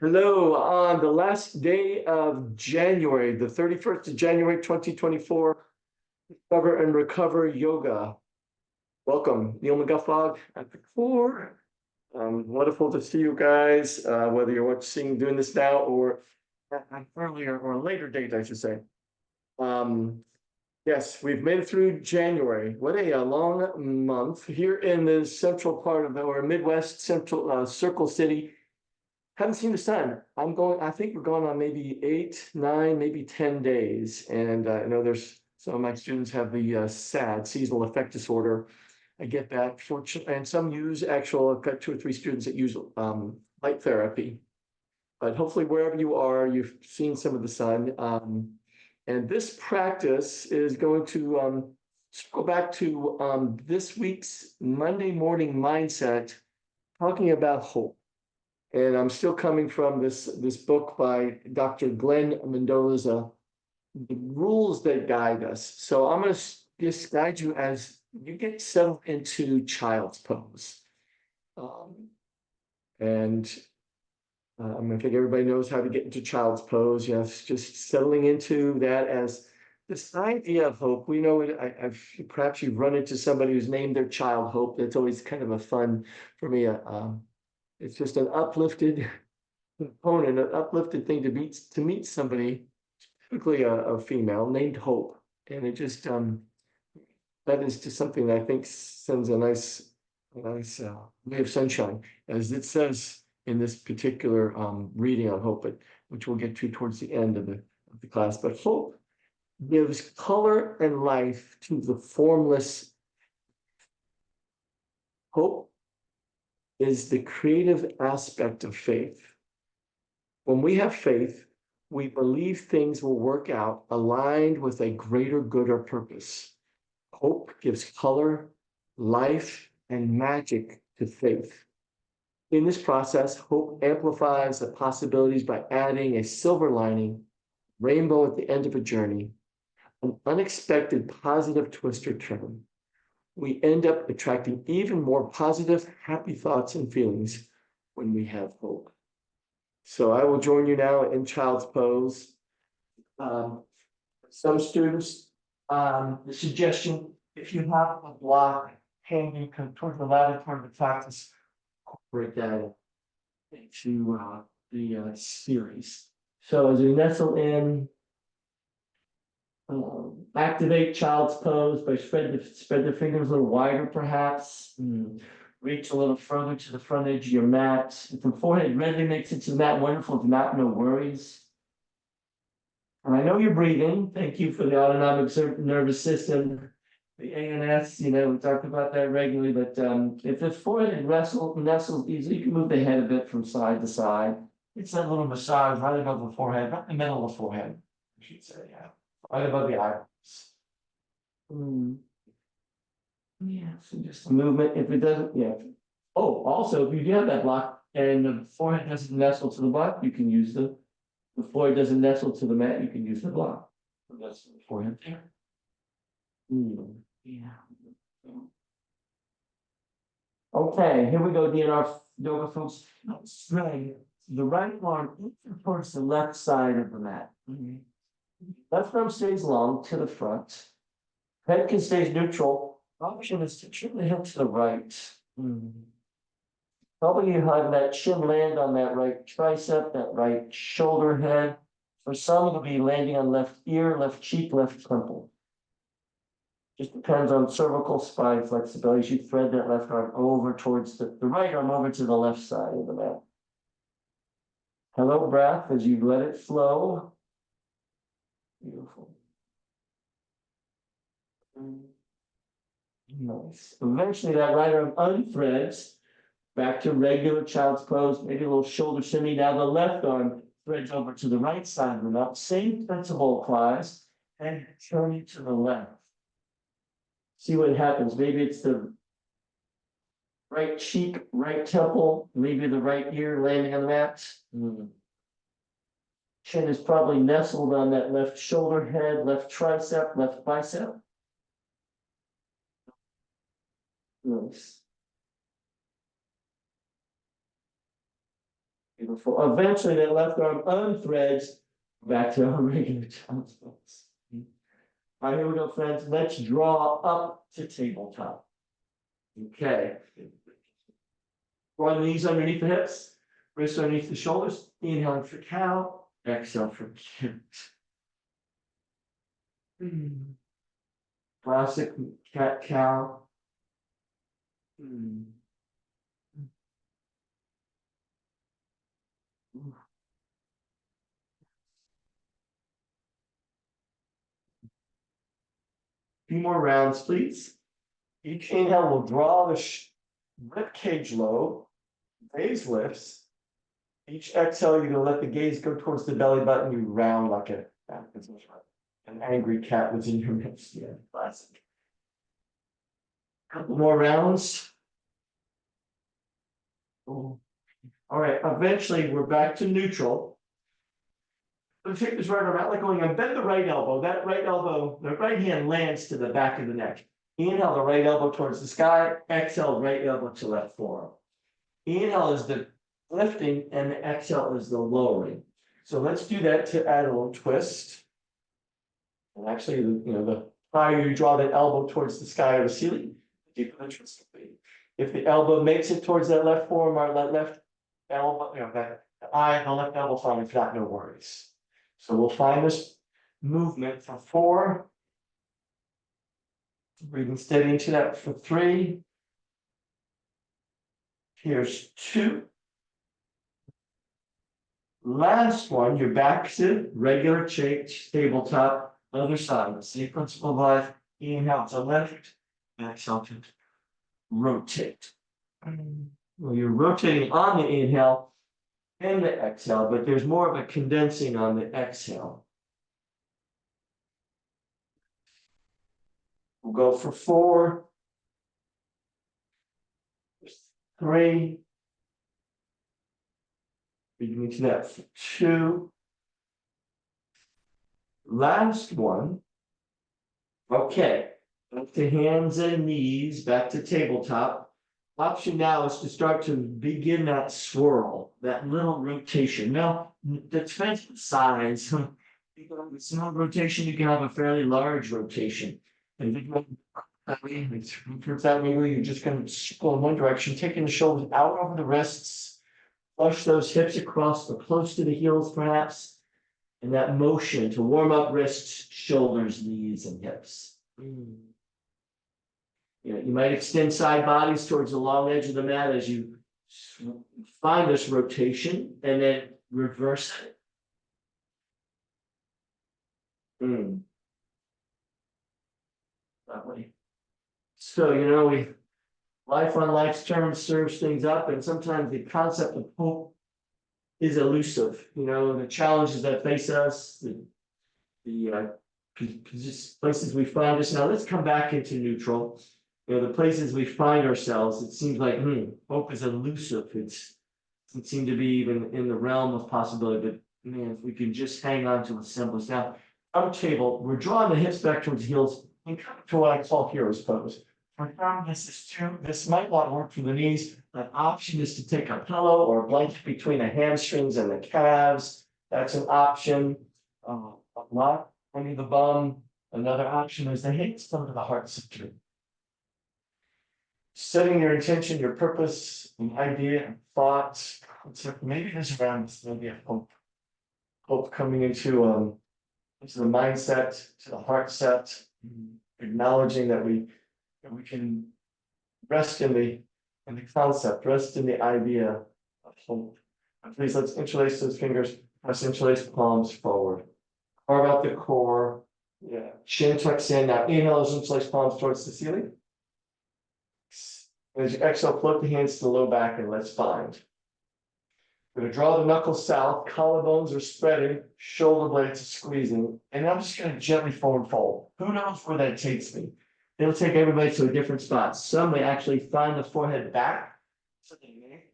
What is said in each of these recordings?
Hello, on the last day of January, the 31st of January, 2024, Discover and Recover Yoga. Welcome, Neil McGuffog at the core. Wonderful to see you guys, whether you're doing this now or at an earlier or later date, I should say. Yes, we've made it through January. What a long month here in the central part of our Midwest Central Circle City. Haven't seen the sun. I think we're going on maybe 8, 9, maybe 10 days. And I know there's some of my students have the SAD, seasonal affect disorder. I get that, fortunately, and some use I've got 2 or 3 students that use light therapy. But hopefully wherever you are, you've seen some of the sun. And this practice is going to go back to this week's Monday morning mindset, talking about hope. And I'm still coming from this book by Dr. Glenn Mendoza, The Rules That Guide Us. So I'm going to just guide you as you get settled into child's pose. I think everybody knows how to get into child's pose. Yes, just settling into that as this idea of hope. We know it. Perhaps you've run into somebody who's named their child Hope. That's always kind of a fun for me. It's just an uplifted component, an uplifted thing to meet somebody, typically a female named Hope, and it just that is just something that I think sends a nice ray of sunshine, as it says in this particular reading on hope, which we'll get to towards the end of the class. But hope gives color and life to the formless. Hope is the creative aspect of faith. When we have faith, we believe things will work out aligned with a greater good or purpose. Hope gives color, life, and magic to faith. In this process, hope amplifies the possibilities by adding a silver lining, rainbow at the end of a journey, an unexpected positive twist or turn. We end up attracting even more positive, happy thoughts and feelings when we have hope. So I will join you now in child's pose. Some students, the suggestion, if you have a block hanging toward the ladder, toward the practice, incorporate that into the series. So as we nestle in, activate child's pose by spread the fingers a little wider, perhaps. Reach a little further to the front edge of your mat. If the forehead readily makes it to the mat, wonderful. If not, no worries. And I know you're breathing. Thank you for the autonomic nervous system, the ANS. We talked about that regularly. But if the forehead nestles easily, you can move the head a bit from side to side. It's that little massage right above the forehead, right in the middle of the forehead, I should say. Yeah. Right above the eyebrows. Yeah, so just a movement. If it doesn't, yeah. Oh, also, if you do have that block and the forehead doesn't nestle to the block, you can use the forehead doesn't nestle to the mat, you can use the block. That's the forehead there. Yeah. Okay, here we go, DNR yoga folks. Right. The right arm towards the left side of the mat. Left arm stays long to the front. Head can stay neutral. Option is to turn the head to the right. Probably you have that chin land on that right tricep, that right shoulder head. For some, it'll be landing on left ear, left cheek, left temple. Just depends on cervical spine flexibility. As you thread that left arm over towards the right arm over to the left side of the mat. Hello, breath, as you let it flow. Beautiful. Nice. Eventually, that right arm unthreads back to regular child's pose, maybe a little shoulder shimmy. Now, the left arm threads over to the right side of the mat. Same principle applies, and turn it to the left. See what happens. Maybe it's the right cheek, right temple, maybe the right ear landing on the mat. Chin is probably nestled on that left shoulder head, left tricep, left bicep. Nice. Beautiful. Eventually, that left arm unthreads back to our regular child's pose. All right, here we go, friends. Let's draw up to tabletop. Okay. Draw the knees underneath the hips, wrists underneath the shoulders. Inhaling for cow, exhale for cat. Classic cat cow. Few more rounds, please. Each inhale will draw the rib cage low, gaze lifts. Each exhale, you're gonna let the gaze go towards the belly button. You round like an angry cat was in your midst. Yeah, classic. Couple more rounds. All right, eventually we're back to neutral. Let's take this right arm out like going on. Bend the right elbow. That right elbow, the right hand lands to the back of the neck. Inhale the right elbow towards the sky. Exhale, right elbow to left forearm. Inhale is the lifting and the exhale is the lowering. So let's do that to add a little twist. And actually, the higher you draw the elbow towards the sky or the ceiling, the deeper the twist will be. If the elbow makes it towards that left forearm or that left elbow, that the eye, the left elbow fine, if not, no worries. So we'll find this movement for 4. Breathing steady into that for 3. Here's 2. Last one, you're back to regular tabletop, other side. The same principle of life. Inhale to left, exhale to rotate. Well, you're rotating on the inhale and the exhale, but there's more of a condensing on the exhale. We'll go for 4, 3, breathing into that for 2. Last one. Okay, back to hands and knees, back to tabletop. Option now is to start to begin that swirl, that little rotation. Now, that depends on size. You can have a small rotation, you can have a fairly large rotation. And if it turns out maybe you're just going to go in one direction, taking the shoulders out over the wrists, flush those hips across or close to the heels perhaps. And that motion to warm up wrists, shoulders, knees, and hips. You might extend side bodies towards the long edge of the mat as you find this rotation and then reverse it. That way. So, life on life's terms serves things up, and sometimes the concept of hope is elusive. The challenges that face us, the places we find us. Now let's come back into neutral. The places we find ourselves, it seems like hope is elusive. It doesn't seem to be even in the realm of possibility, but man, if we can just hang on to a semblance. Now, our table, we're drawing the hips back towards the heels and come to what I call hero's pose. This might not work for the knees. An option is to take a pillow or a blanket between the hamstrings and the calves. That's an option. A lot under the bum. Another option is the hands come to the heart center. Setting your intention, your purpose, an idea, and thoughts. Maybe there's around this maybe a hope. Hope coming into the mindset, to the heart set, acknowledging that we can rest in the concept, rest in the idea of hope. And please let's interlace those fingers, press interlace palms forward. Carve out the core. Yeah. Chin tucks in. Now inhale those interlace palms towards the ceiling. As you exhale, float the hands to the low back and let's bind. We're going to draw the knuckles south, collarbones are spreading, shoulder blades are squeezing, and I'm just going to gently forward fold. Who knows where that takes me? It'll take everybody to a different spot. Some may actually find the forehead back to the neck,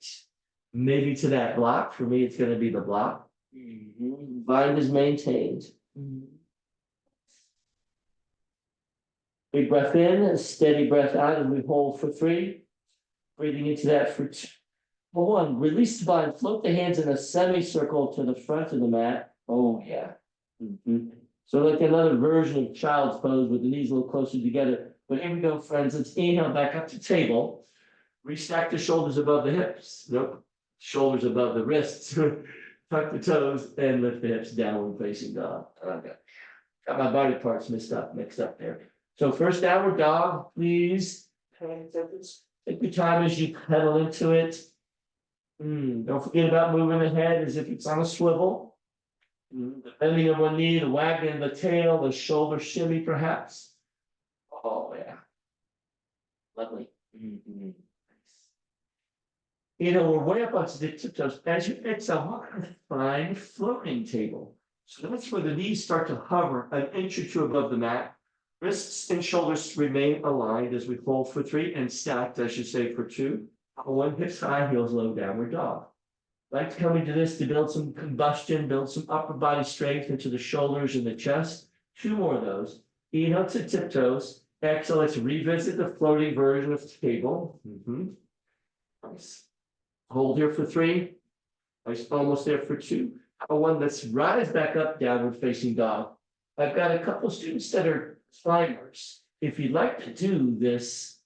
maybe to that block. For me, it's going to be the block. Bind is maintained. Big breath in, a steady breath out, and we hold for 3. Breathing into that for 2. For one, release the body, float the hands in a semicircle to the front of the mat. Oh, yeah. Mhm. So like another version of child's pose with the knees a little closer together. But here we go, friends. Let's inhale back up to table. Restack the shoulders above the hips. Nope. Shoulders above the wrists. Tuck the toes and lift the hips downward facing dog. Okay. Got my body parts mixed up there. So first downward dog, please. Take your time as you pedal into it. Don't forget about moving the head as if it's on a swivel. The bending of one knee, the wagging of the tail, the shoulder shimmy perhaps. Oh yeah. Lovely. Nice. We're way up onto the tiptoes. As you exhale, find floating table. So that's where the knees start to hover an inch or two above the mat. Wrists and shoulders remain aligned as we fold for 3 and stacked, I should say, for 2. One hips high, heels low, downward dog. Like to come into this to build some combustion, build some upper body strength into the shoulders and the chest. 2 more of those. Inhale to tiptoes. Exhale, let's revisit the floating version of the table. Nice. Hold here for 3. Nice, almost there for 2. One, let's rise back up, downward facing dog. I've got a couple students that are climbers. If you'd like to do this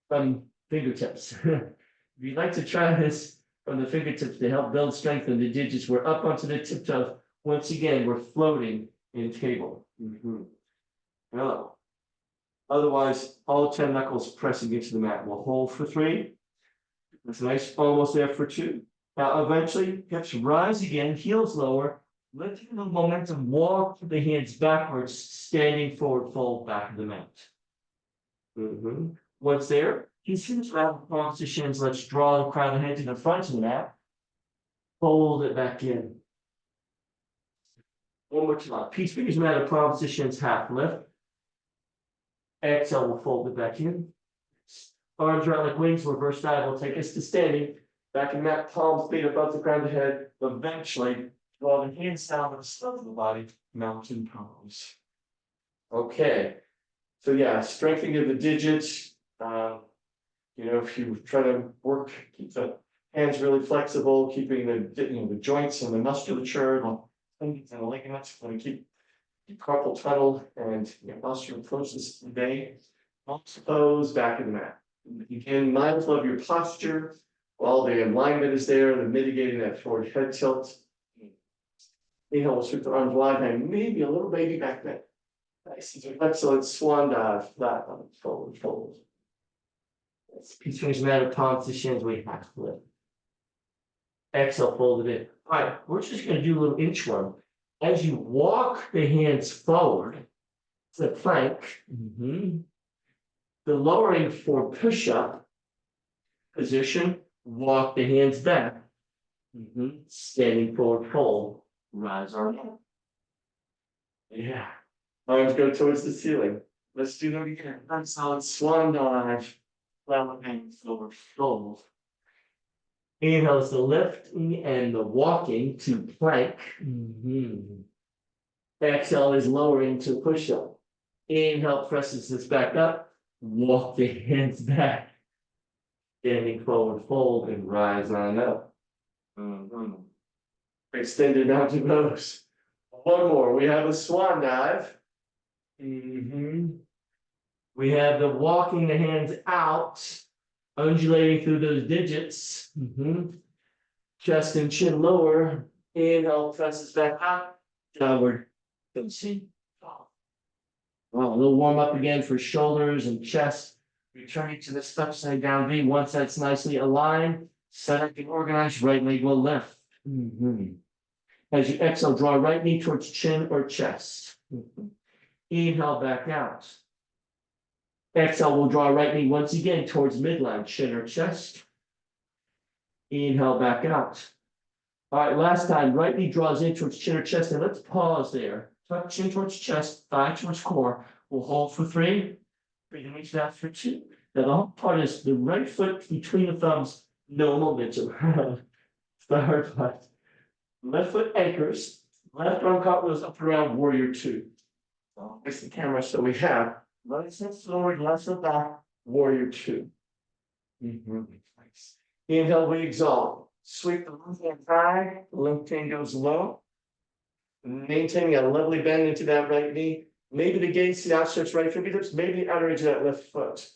from fingertips, if you'd like to try this from the fingertips to help build strength in the digits, we're up onto the tiptoes. Once again, we're floating in table. Hello. Otherwise, all 10 knuckles pressing into the mat. We'll hold for 3. That's nice, almost there for 2. Now, eventually, hips rise again, heels lower, lifting the momentum, walk the hands backwards, standing forward, fold back of the mat. Once there, continue to have palms to shins. Let's draw the crown of the head to the front of the mat. Fold it back in. One more time. Peace fingers mat, palms to shins, half lift. Exhale, we'll fold it back in. Arms around like wings, reverse dive will take us to standing. Back in mat, palms feet above the ground of the head. Eventually, draw the hands down to the front of the body, mountain pose. Okay. So yeah, strengthening of the digits. If you try to work, keep the hands really flexible, keeping the joints and the musculature, the tendons and the ligaments, want to keep carpal tunnel and osteoporosis at bay. Pose back in the mat. Again, mindful of your posture while the alignment is there and mitigating that forward head tilt. We'll sweep the arms wide and maybe a little baby back bend. Nice. Excellent swan dive, flat on forward fold. Peace fingers matter, palms to shins, we half lift. Exhale, fold it in. All right, we're just going to do a little inchworm. As you walk the hands forward, to the plank, the lowering for push-up position, walk the hands back. Standing forward fold, rise arm up. Yeah. Arms go towards the ceiling. Let's do that again. Nice solid swan dive. Flat hands over fold. Inhale is the lifting and the walking to plank. Exhale is lowering to push-up. Inhale presses this back up. Walk the hands back. Standing forward fold and rise on up. Extend it down to nose. One more. We have a swan dive. We have the walking the hands out, undulating through those digits. Chest and chin lower. Inhale, presses back up. Downward. Well, a little warm up again for shoulders and chest. Returning to this upside down V. Once that's nicely aligned, set up and organized, right leg will lift. As you exhale, draw right knee towards chin or chest. Inhale back out. Exhale, we'll draw right knee once again towards midline, chin or chest. Inhale back out. All right, last time, right knee draws in towards chin or chest, and let's pause there. Tuck chin towards chest, thigh towards core. We'll hold for 3. Breathing reach out for 2. Now the whole part is the right foot between the thumbs, no momentum. It's the hard part. Left foot anchors, left arm cartwheels up around warrior 2. Face the camera so we have right foot forward, left foot back, warrior 2. Nice. Inhale, we exalt. Sweep the left hand high, left hand goes low. Maintaining a lovely bend into that right knee. Maybe the gaze to the outstretched right fingertips, maybe the outer edge of that left foot.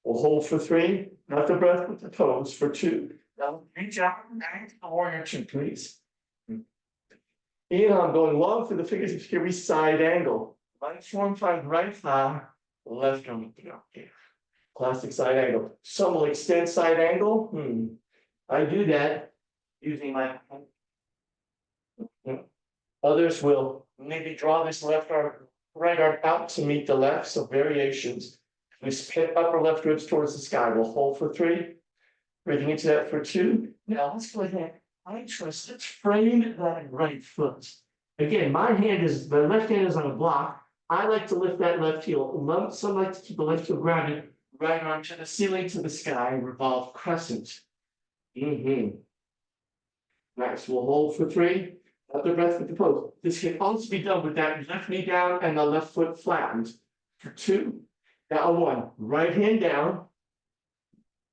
We'll hold for 3, not the breath with the toes for 2. Now reach out back to the warrior 2, please. Inhale, I'm going long through the fingertips here, we side angle. Right form, find right thigh, left arm. Okay. Classic side angle. Some will extend side angle. I do that using my. Others will maybe draw this left arm, right arm out to meet the left. So variations. We spin upper left ribs towards the sky. We'll hold for 3. Breathing into that for 2. Now let's go ahead. I trust. Let's frame that right foot. Again, the left hand is on a block. I like to lift that left heel. Some like to keep the left heel grounded. Right arm to the ceiling, to the sky, revolve crescent. Nice. We'll hold for 3. Other breath with the pose. This can also be done with that left knee down and the left foot flattened. For 2. Now 1. Right hand down.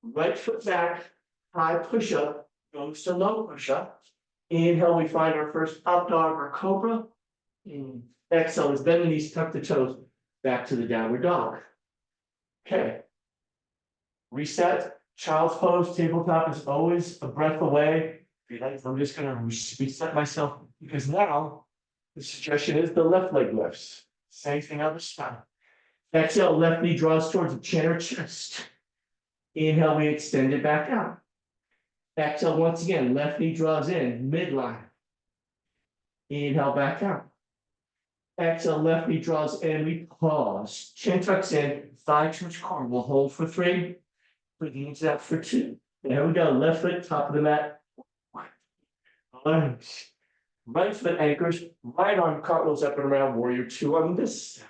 Right foot back. High push up. Goes to low push up. Inhale, we find our first up dog or cobra. Exhale is bend the knees, tuck the toes, back to the downward dog. Okay. Reset. Child's pose. Tabletop is always a breath away. If you like, I'm just going to reset myself because now the suggestion is the left leg lifts. Same thing on the spine. Exhale, left knee draws towards the chin or chest. Inhale, we extend it back out. Exhale, once again, left knee draws in, midline. Inhale, back out. Exhale, left knee draws in, we pause. Chin tucks in, thigh towards core. We'll hold for 3. Breathing into that for 2. There we go. Left foot, top of the mat. Lunge. Right foot anchors. Right arm cartwheels up and around. Warrior 2 on this.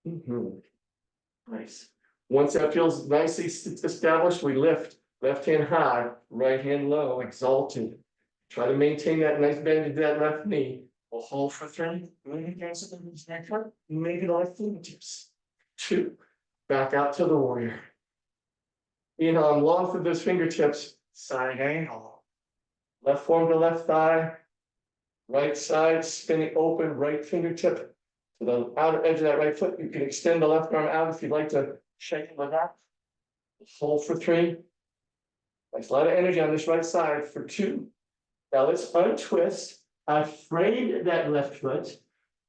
Nice. Once that feels nicely established, we lift. Left hand high, right hand low, exalted. Try to maintain that nice bend into that left knee. We'll hold for 3. Maybe the left fingertips. 2. Back out to the warrior. Inhale, I'm long through those fingertips. Side angle. Left forearm to left thigh. Right side spinning open, right fingertip to the outer edge of that right foot. You can extend the left arm out if you'd like to shake it like that. Hold for 3. Nice, a lot of energy on this right side for 2. Now let's untwist. I framed that left foot.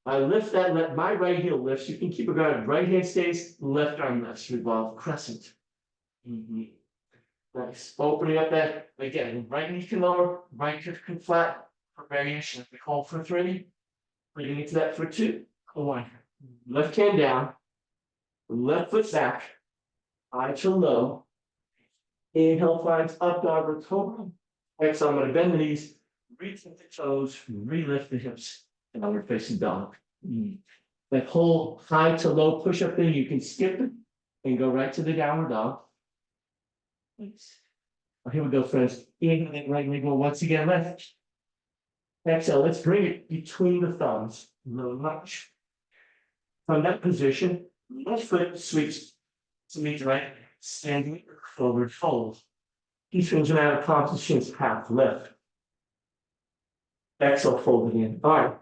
I lift that my right heel lifts. You can keep it guarded. Right hand stays, left arm lifts, revolve crescent. Nice. Opening up that again, right knee can lower, right hip can flat for variation. We hold for 3. Breathing into that for 2. 1. Left hand down, left foot back, eye to low. Inhale finds up dog or cobra. Exhale, I'm going to bend the knees, reach the toes, relift the hips, and now we're facing dog. That whole high to low push up thing, you can skip it and go right to the downward dog. Here we go, friends. Inhale, right leg more once again, left. Exhale, let's bring it between the thumbs. Low lunge. From that position, left foot sweeps to meet the right, standing forward fold. Each one's out of palms and shins, half lift. Exhale, fold again. All right.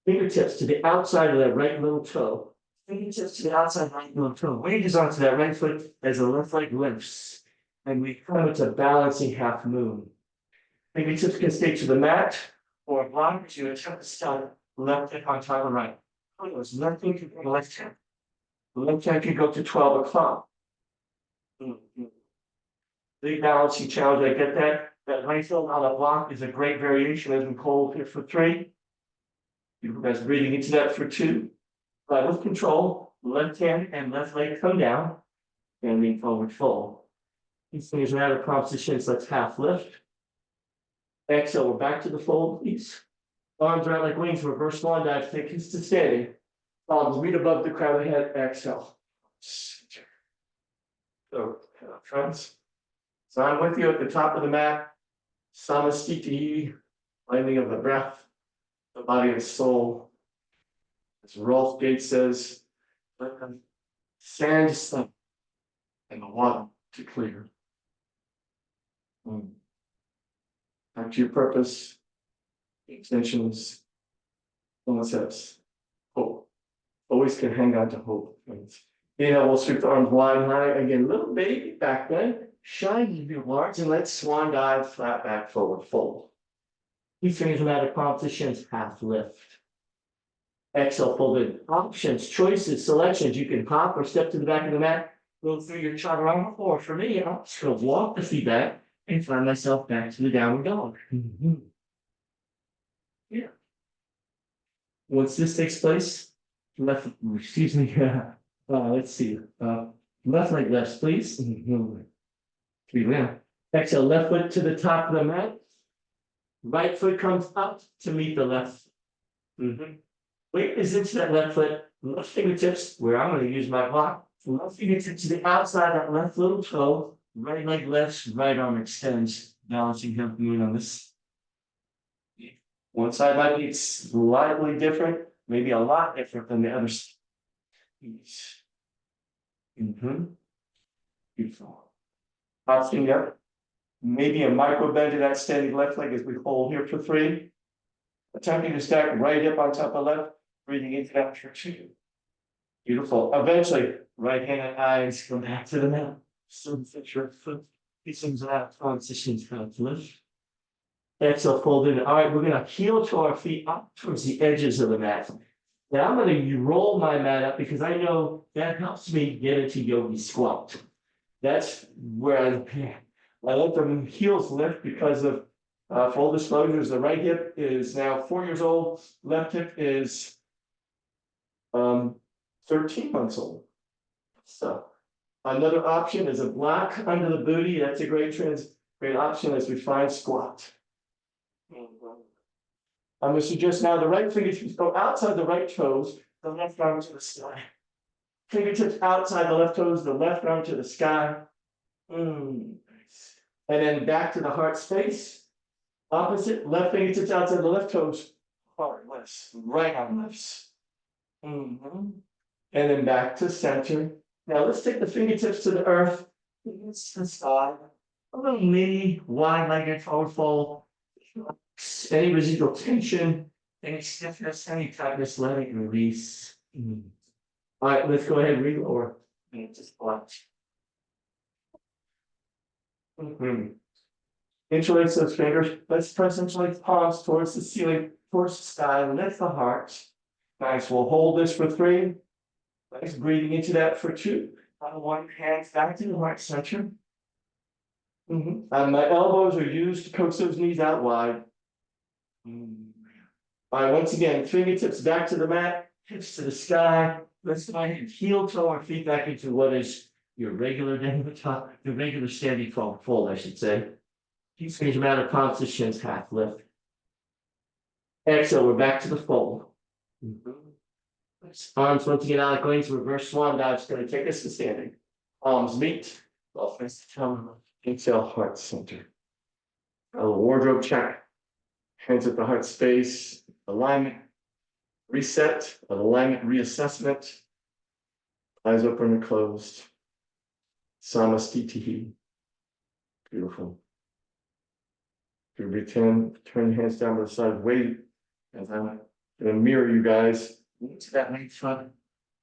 Fingertips to the outside of that right little toe. Fingertips to the outside right little toe. Weight is onto that right foot as the left leg lifts. And we come into balancing half moon. Fingertips can stay to the mat or block as you attempt to start left hip on top of the right. Left hand can go to left hand. The left hand can go to 12 o'clock. Big balancing challenge, I get that. That right heel on a block is a great variation as we hold here for 3. You guys breathing into that for 2. With control, left hand and left leg come down and lean forward fold. These things are out of positions, let's half lift. Exhale, we're back to the fold, please. Arms out like wings, reverse swan dive, take hips to standing. Palms meet above the crown of the head, exhale. So, friends. So I'm with you at the top of the mat. Samastiti, landing of the breath, the body and soul. As Rolf Gates says, let them sand slip and the water to clear. Back to your purpose. Extensions. On the hips. Hope. Always can hang on to hope. Inhale, we'll sweep the arms wide and high. Again, little baby back bend. Shine your arms and let's swan dive, flat back, forward fold. Keep fingers out of positions, half lift. Exhale, folded. Options, choices, selections. You can hop or step to the back of the mat. Go through your chaturanga, or for me, I'll just go walk the feet back and find myself back to the downward dog. Yeah. Once this takes place, left, excuse me, let's see, left leg left, please. Exhale, left foot to the top of the mat. Right foot comes up to meet the left. Weight is into that left foot, left fingertips, where I'm going to use my block. Left fingertips to the outside, that left little toe. Right leg lifts, right arm extends, balancing hip moon on this. One side might be slightly different, maybe a lot different than the other side. Beautiful. Option up. Maybe a micro bend to that standing left leg as we hold here for 3. Attempting to stack right hip on top of left, breathing into that for 2. Beautiful. Eventually, right hand and eyes come back to the mat. So fix your foot. These things out, transitions kind of lift. Exhale, fold in. All right, we're going to heel to our feet up towards the edges of the mat. Now I'm going to roll my mat up because I know that helps me get into yogi squat. That's where I let the heels lift because of full disclosures. The right hip is now 4 years old. Left hip is 13 months old. So another option is a block under the booty. That's a great option as we find squat. I'm going to suggest now the right fingertips go outside the right toes, the left arm to the sky. Fingertips outside the left toes, the left arm to the sky. Nice. And then back to the heart space. Opposite, left fingertips outside the left toes, heart lifts, right arm lifts. And then back to center. Now let's take the fingertips to the earth, to the sky. A little mini, wide-legged forward fold. Any residual tension, any stiffness, any tightness, let it release. All right, let's go ahead and relower. And just watch. Interlace those fingers. Let's press interlace palms towards the ceiling, towards the sky, lift the heart. Nice. We'll hold this for 3. Nice. Breathing into that for 2. One hand back to the heart center. And my elbows are used to coax those knees out wide. All right, once again, fingertips back to the mat, hips to the sky. Let's go ahead and heel toe our feet back into what is your regular the regular standing fold, I should say. Keep fingers out of positions, half lift. Exhale, we're back to the fold. Arms once again out, going to reverse swan dive. It's going to take us to standing. Palms meet. Exhale, heart center. A wardrobe check. Hands at the heart space. Alignment. Reset. Alignment reassessment. Eyes open and closed. Samastitihi. Beautiful. You return, turn your hands down to the side. Wait, as I'm going to mirror you guys. To that right foot.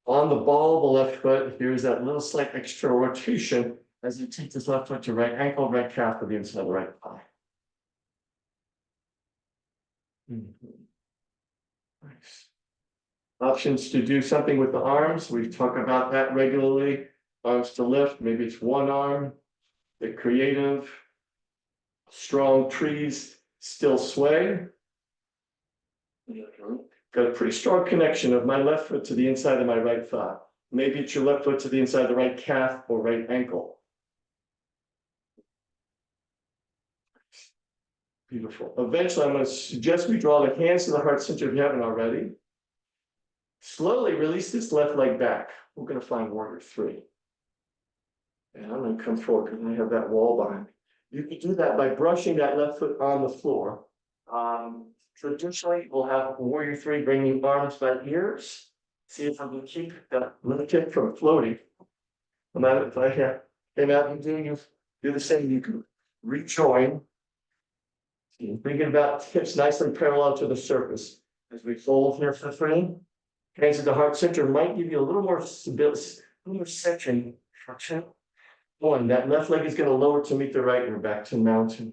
On the ball of the left foot, here's that little slight extra rotation as you take this left foot to right ankle, right calf to the inside of the right thigh. Nice. Options to do something with the arms. We talk about that regularly. Arms to lift, maybe it's one arm. Get creative. Strong trees still sway. Got a pretty strong connection of my left foot to the inside of my right thigh. Maybe it's your left foot to the inside of the right calf or right ankle. Beautiful. Eventually, I'm going to suggest we draw the hands to the heart center if you haven't already. Slowly release this left leg back. We're going to find warrior 3. And I'm going to come forward because I have that wall behind me. You can do that by brushing that left foot on the floor. Traditionally, we'll have warrior 3 bringing arms by ears. See if I can keep that little tip from floating. No matter if I came out and do the same, you can rejoin. Thinking about hips nicely parallel to the surface. As we fold here for 3. Hands at the heart center might give you a little more stability, a little more section for 2. 1, that left leg is going to lower to meet the right, and we're back to mountain.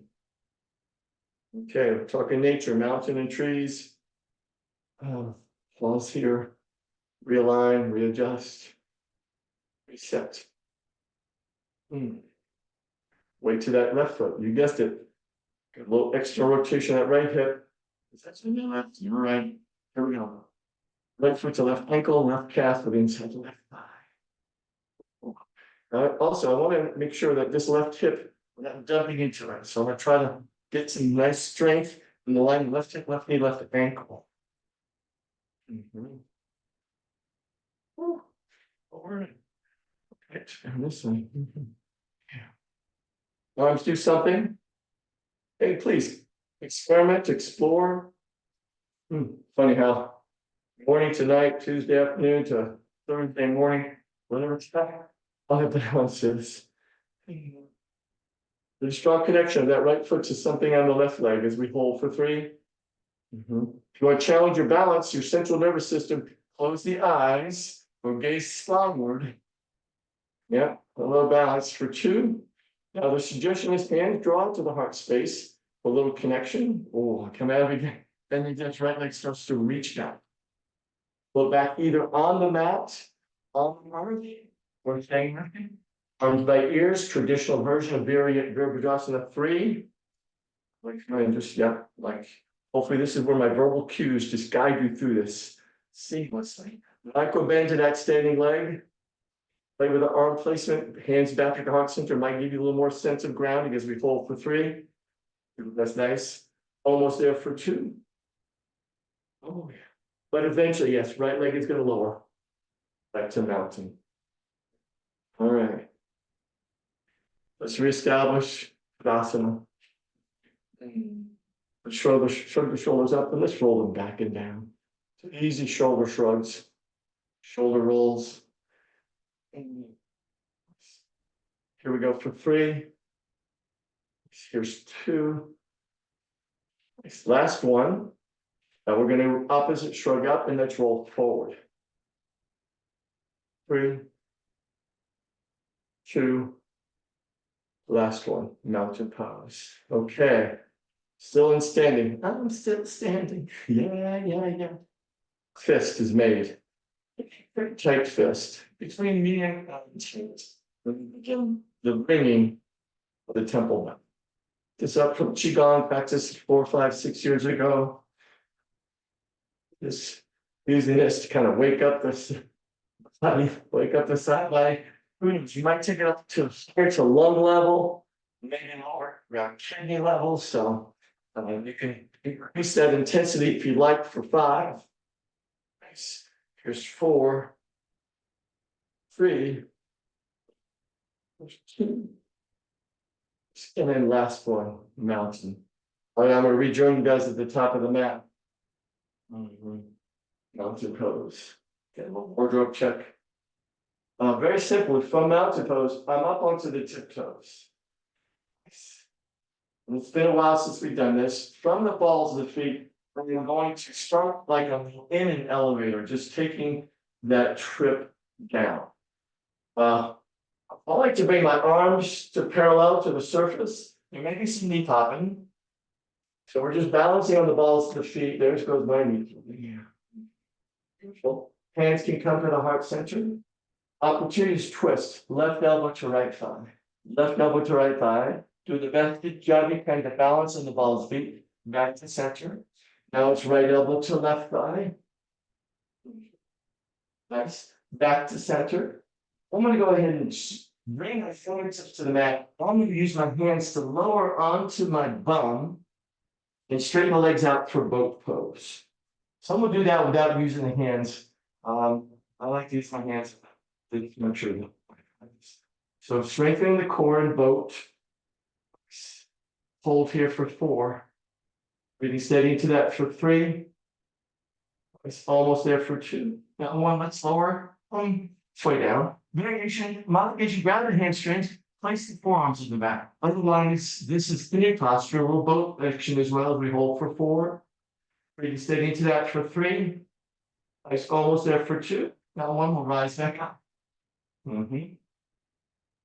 Okay, we're talking nature, mountain and trees. Pause here, realign, readjust, reset. Wait to that left foot, you guessed it. Got a little extra rotation at right hip. That's in your left, you're right. Here we go. Right foot to left ankle, left calf with inside the left thigh. Also, I want to make sure that this left hip, we're not dumping into it. So I'm going to try to get some nice strength in the line, left hip, left knee, left ankle. Forward. Okay, and this way. Arms do something. Hey, please experiment, explore. Funny how morning to night, Tuesday afternoon to Thursday morning, whatever it's back, I'll have balances. There's a strong connection of that right foot to something on the left leg as we hold for 3. If you want to challenge your balance, your central nervous system, close the eyes or gaze skyward. Yeah, a little balance for 2. Now the suggestion is hands draw to the heart space, a little connection. Oh, come out again. Then the right leg starts to reach down. Look back either on the mat, on the earth, or staying nothing. Arms by ears, traditional version of Virabhadrasana 3. Like, just, yeah, like, hopefully this is where my verbal cues just guide you through this seamlessly. Micro bend to that standing leg. Play with the arm placement, hands back at the heart center might give you a little more sense of grounding as we fold for 3. That's nice. Almost there for 2. Oh, yeah. But eventually, yes, right leg is going to lower. Back to mountain. All right. Let's reestablish Tadasana. Let's shrug the shoulders up and let's roll them back and down. So easy shoulder shrugs, shoulder rolls. Here we go for 3. Here's 2. This last one. Now we're going to opposite shrug up and let's roll forward. 3, 2. Last one, mountain pose. Okay. Still in standing. I'm still standing. Yeah. Fist is made. Very tight fist between me and begin the ringing of the temple bell. This up from Qigong practice 4, 5, 6 years ago. This using this to kind of wake up the side leg. Who knows? You might take it up to here to lung level, maybe lower around kidney level. So you can increase that intensity if you like for 5. Nice. Here's 4, 3, 2, and then last one, mountain. All right, I'm going to rejoin you guys at the top of the mat. Mountain pose. Get a little wardrobe check. Very simply, from mountain pose, I'm up onto the tiptoes. And it's been a while since we've done this. From the balls of the feet, we're going to start like I'm in an elevator, just taking that trip down. I like to bring my arms to parallel to the surface, and maybe some knee popping. So we're just balancing on the balls of the feet. There goes my knee. Beautiful. Hands can come to the heart center. Opportunities twist, left elbow to right thigh. Left elbow to right thigh. Do the best job you can to balance on the balls of feet. Back to center. Now it's right elbow to left thigh. Nice. Back to center. I'm going to go ahead and bring my fingertips to the mat. I'm going to use my hands to lower onto my bum and straighten the legs out for boat pose. Some will do that without using the hands. I like to use my hands to make sure. So strengthening the core and boat. Hold here for 4. Breathing steady into that for 3. It's almost there for 2. Now 1, let's lower. Sway down. Variation, modification, ground and hamstrings. place the forearms in the back. Otherwise, this is knee posture, a little boat action as well as we hold for 4. Breathing steady into that for 3. Nice, almost there for 2. Now 1 will rise back up.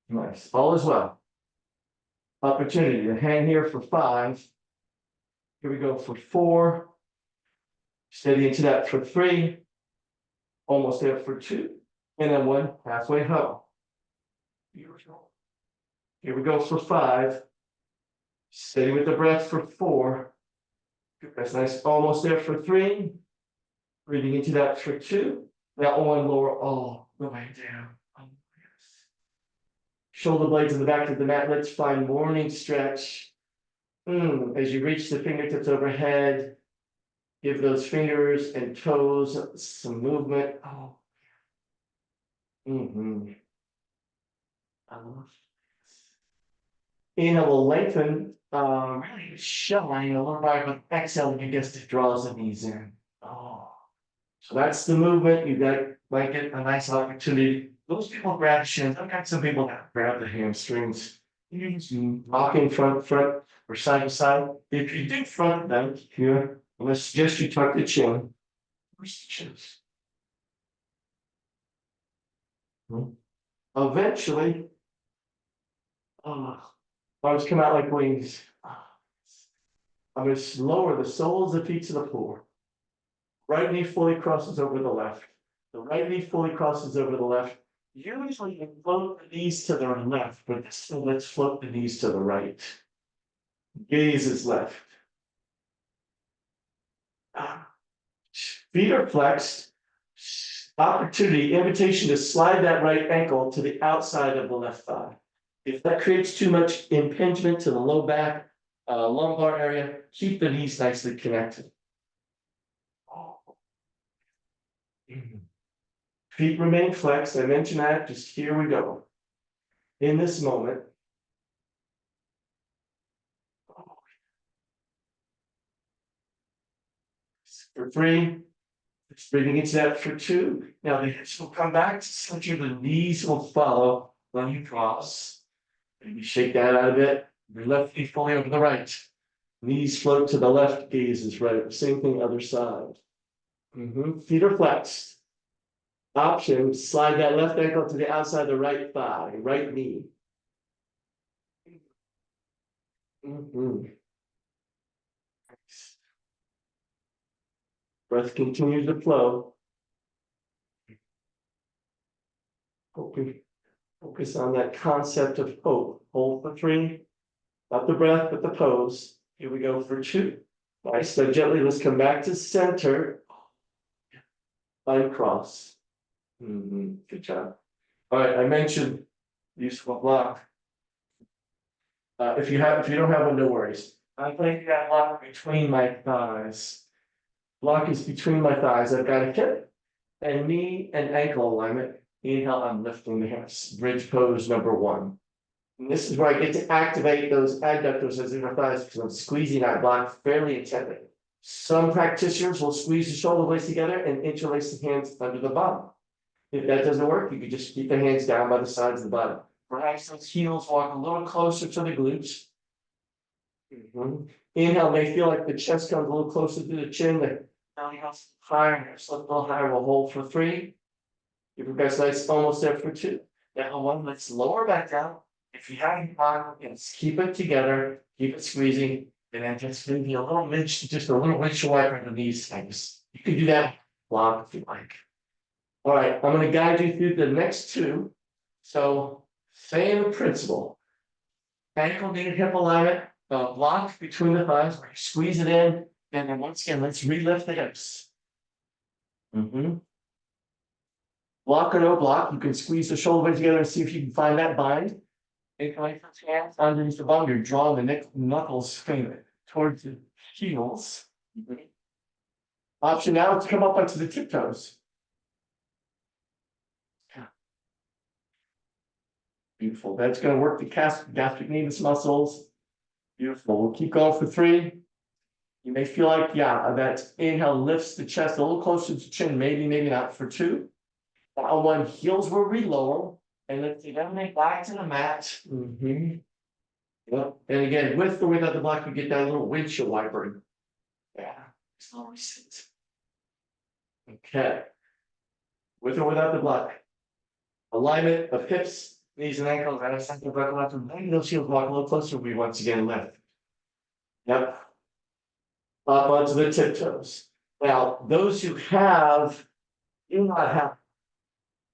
Nice, all is well. Opportunity to hang here for 5. Here we go for 4. Steady into that for 3. Almost there for 2. And then 1 halfway home. Beautiful. Here we go for 5. Steady with the breath for 4. That's nice. Almost there for 3. Breathing into that for 2. That 1 lower all the way down. Shoulder blades in the back of the mat. Let's find morning stretch. As you reach the fingertips overhead, give those fingers and toes some movement. Oh. I love this. Inhale will lengthen, really shuttling a little right, but exhale, you guess it draws the knees in. Oh. So that's the movement. You got like it, a nice opportunity. Those people grab shins. I've got some people that grab the hamstrings. You just rocking front, or side to side. If you do front bend here, I'm gonna suggest you tuck the chin. Where's the chins? Eventually, arms come out like wings. I'm going to lower the soles of the feet to the floor. Right knee fully crosses over the left. The right knee fully crosses over the left. Usually you float the knees to the left, but this time let's float the knees to the right. Gaze is left. Feet are flexed. Opportunity, invitation to slide that right ankle to the outside of the left thigh. If that creates too much impingement to the low back, lumbar area, keep the knees nicely connected. Feet remain flexed. I mentioned that. Just here we go. In this moment. For 3. Breathing into that for 2. Now the hips will come back to center. The knees will follow when you cross. Maybe shake that out a bit. Your left knee fully over the right. Knees float to the left, gaze is right. Same thing, other side. Feet are flexed. Option, slide that left ankle to the outside of the right thigh, right knee. Breath continues to flow. Focus on that concept of hope. Hold for 3. Not the breath, but the pose. Here we go for 2. Nice. So gently, let's come back to center. Uncross. Good job. All right, I mentioned useful block. If you don't have one, no worries. I'm putting that block between my thighs. Block is between my thighs. I've got a hip and knee and ankle alignment. Inhale, I'm lifting the hips. Bridge pose number 1. And this is where I get to activate those adductors as in my thighs because I'm squeezing that block fairly intently. Some practitioners will squeeze the shoulder blades together and interlace the hands under the bottom. If that doesn't work, you can just keep the hands down by the sides of the bottom. Perhaps those heels walk a little closer to the glutes. Inhale may feel like the chest comes a little closer to the chin. The belly goes higher, slip a little higher. We'll hold for 3. Give your best nice, almost there for 2. Now 1, let's lower back down. If you haven't gone, let's keep it together, keep it squeezing, and then just maybe a little windshield wiper under these things. You can do that block if you like. All right, I'm going to guide you through the next 2. So, same principle. Ankle knee hip alignment, block between the thighs, where you squeeze it in, and then once again, let's relift the hips. Block or no block, you can squeeze the shoulder blades together and see if you can find that bind. Incline hands underneath the bum, you're drawing the knuckles towards the heels. Option now is to come up onto the tiptoes. Beautiful. That's going to work the gastric nevus muscles. Beautiful. We'll keep going for 3. You may feel like, that inhale lifts the chest a little closer to the chin, maybe not for 2. That 1, heels will relower. And lift it everything back to the mat. Yep, and again, with or without the block, we get that little windshield wiper. Yeah, it's always sit. Okay. With or without the block. Alignment of hips, knees and ankles, and a center buckle left and right. Those heels walk a little closer. We once again lift. Yep. Up onto the tiptoes. Now, those who have, do not have,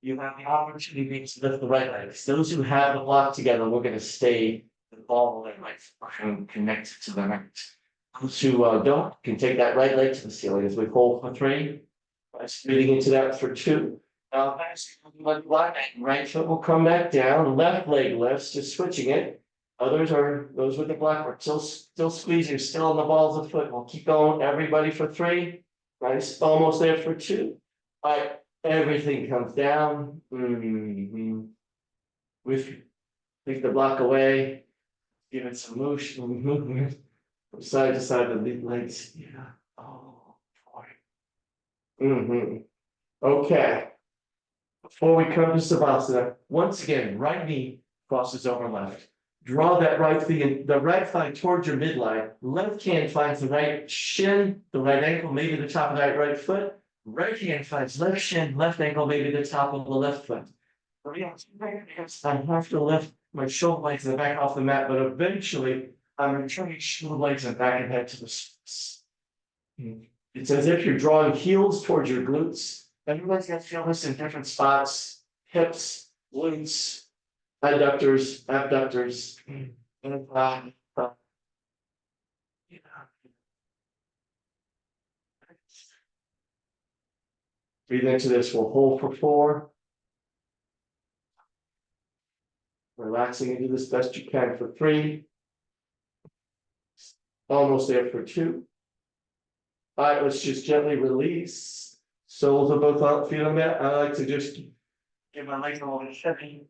you have the opportunity to lift the right legs. Those who have the block together, we're gonna stay the ball leg legs and connect to the right. Those who don't can take that right leg to the ceiling as we hold for 3. Breathing into that for 2. Now, right foot will come back down, left leg lifts, just switching it. Others are those with the black are still squeezing, still on the balls of the foot. We'll keep going. Everybody for 3. Nice, almost there for 2. All right, everything comes down. With take the block away, give it some motion, movement from side to side of the legs. Yeah. Oh boy. Okay. Before we come to Savasana, once again, right knee crosses over left. Draw that right the right thigh towards your midline. Left hand finds the right shin, the right ankle, maybe the top of that right foot. Right hand finds left shin, left ankle, maybe the top of the left foot. I have to lift my shoulder blades and back off the mat, but eventually I'm returning shoulder blades and back and head to the surface. It's as if you're drawing heels towards your glutes. Everybody's got to feel this in different spots: hips, glutes, adductors, abductors, and breathe into this. We'll hold for 4. Relaxing into this best you can for 3. Almost there for 2. All right, let's just gently release. Soles of both feet on that. I like to just give my legs a little bit heavy.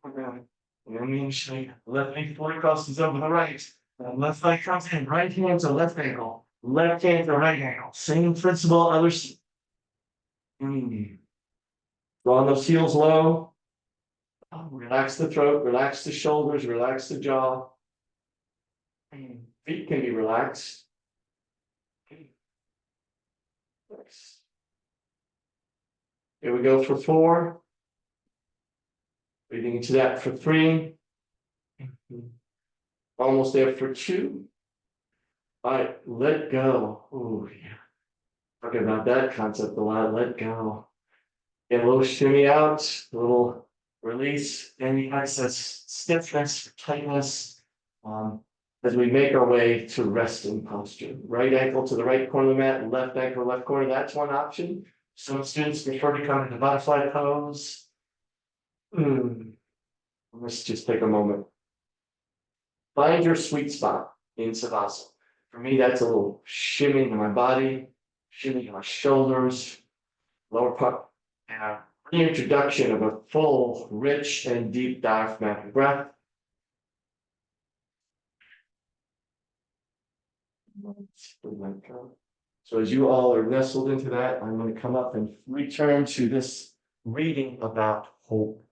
Left knee fully crosses over the right. Left leg comes in. Right hand to left ankle. Left hand to right ankle. Same principle. Others. Draw those heels low. Relax the throat. Relax the shoulders. Relax the jaw. Feet can be relaxed. Nice. Here we go for 4. Breathing into that for 3. Almost there for 2. All right, let go. Oh, yeah. Talking about that concept a lot. Let go. Get a little shimmy out, a little release, any excess stiffness, tightness, as we make our way to resting posture. Right ankle to the right corner of the mat, left ankle, left corner. That's one option. Some students prefer to come into butterfly pose. Let's just take a moment. Find your sweet spot in Savasana. For me, that's a little shimmy in my body, shimmy in my shoulders, lower part, and a reintroduction of a full, rich, and deep diaphragmatic breath. So as you all are nestled into that, I'm going to come up and return to this reading about hope.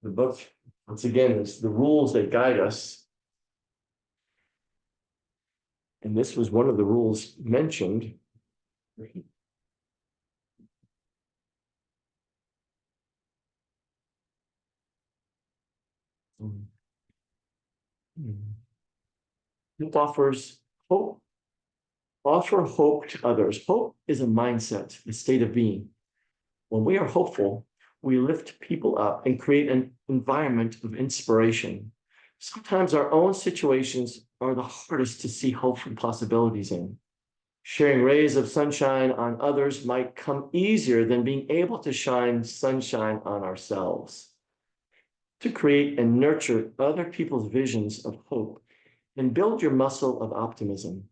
The book, once again, is the rules that guide us. And this was one of the rules mentioned. It offers hope. Offer hope to others. Hope is a mindset, a state of being. When we are hopeful, we lift people up and create an environment of inspiration. Sometimes our own situations are the hardest to see hope and possibilities in. Sharing rays of sunshine on others might come easier than being able to shine sunshine on ourselves. To create and nurture other people's visions of hope and build your muscle of optimism.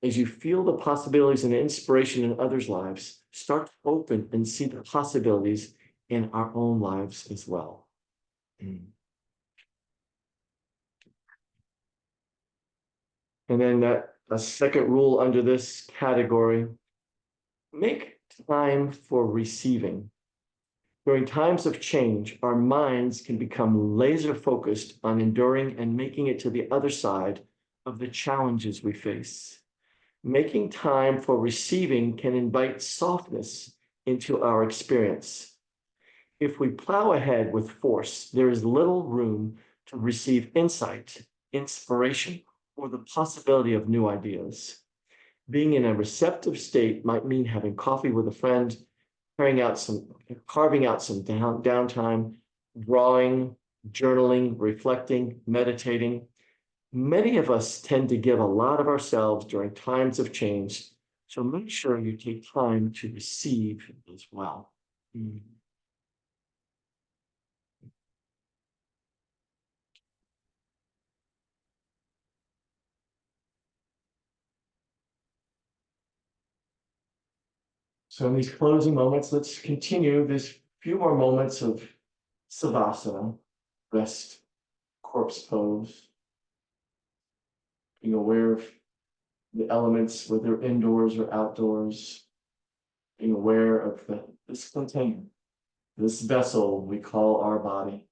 As you feel the possibilities and inspiration in others' lives, start to open and see the possibilities in our own lives as well. And then a second rule under this category Make time for receiving. During times of change, our minds can become laser focused on enduring and making it to the other side of the challenges we face. Making time for receiving can invite softness into our experience. If we plow ahead with force, there is little room to receive insight, inspiration, or the possibility of new ideas. Being in a receptive state might mean having coffee with a friend, carrying out some, carving out some downtime, drawing, journaling, reflecting, meditating. Many of us tend to give a lot of ourselves during times of change, so make sure you take time to receive as well. So in these closing moments, let's continue this few more moments of Savasana, rest, corpse pose, being aware of the elements, whether indoors or outdoors, being aware of this container, this vessel we call our body,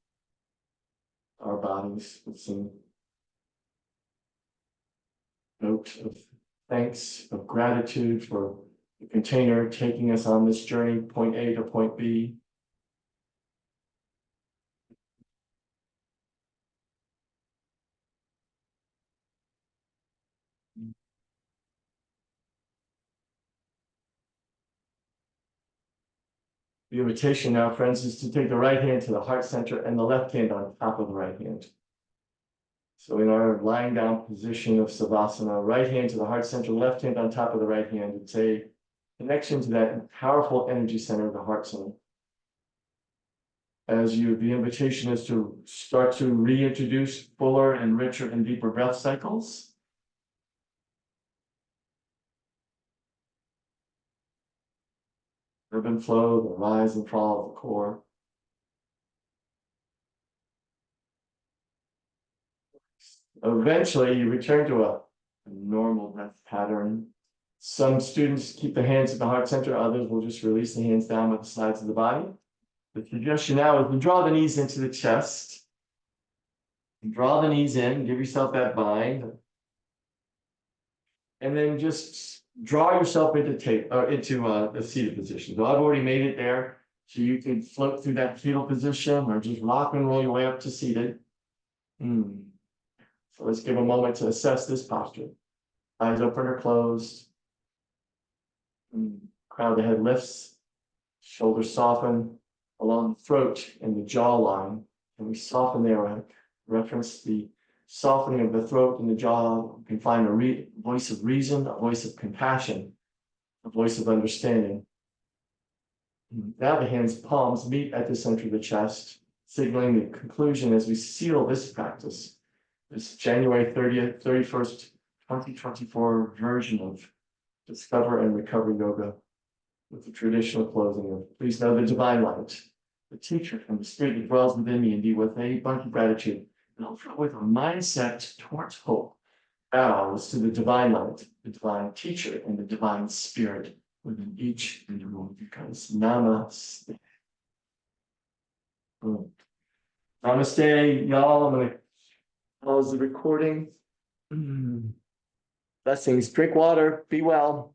our bodies, with some note of thanks, of gratitude for the container taking us on this journey, point A to point B. The invitation now, friends, is to take the right hand to the heart center and the left hand on top of the right hand. So in our lying down position of Savasana, right hand to the heart center, left hand on top of the right hand. It's a connection to that powerful energy center of the heart center. As you, the invitation is to start to reintroduce fuller and richer and deeper breath cycles. Ebb and flow, the rise and fall of the core. Eventually, you return to a normal breath pattern. Some students keep the hands at the heart center, others will just release the hands down by the sides of the body. The suggestion now is to draw the knees into the chest. Draw the knees in, give yourself that bind. And then just draw yourself into a seated position. So I've already made it there. So you can float through that fetal position or just rock and roll your way up to seated. So let's give a moment to assess this posture. Eyes open or closed. Crown of the head lifts, shoulders soften along the throat and the jawline. And we soften there, reference the softening of the throat and the jaw. You can find a voice of reason, a voice of compassion, a voice of understanding. Now the hands' palms meet at the center of the chest, signaling the conclusion as we seal this practice, this January 30th, 31st, 2024 version of Discover and Recover Yoga, with the traditional closing of please know the divine light, the teacher from the spirit that dwells within me, and be with a bunch of gratitude, and also with a mindset towards hope, bows to the divine light, the divine teacher, and the divine spirit within each and every one of you guys. Namaste. Namaste, y'all. I'm gonna pause the recording. Blessings. Drink water. Be well.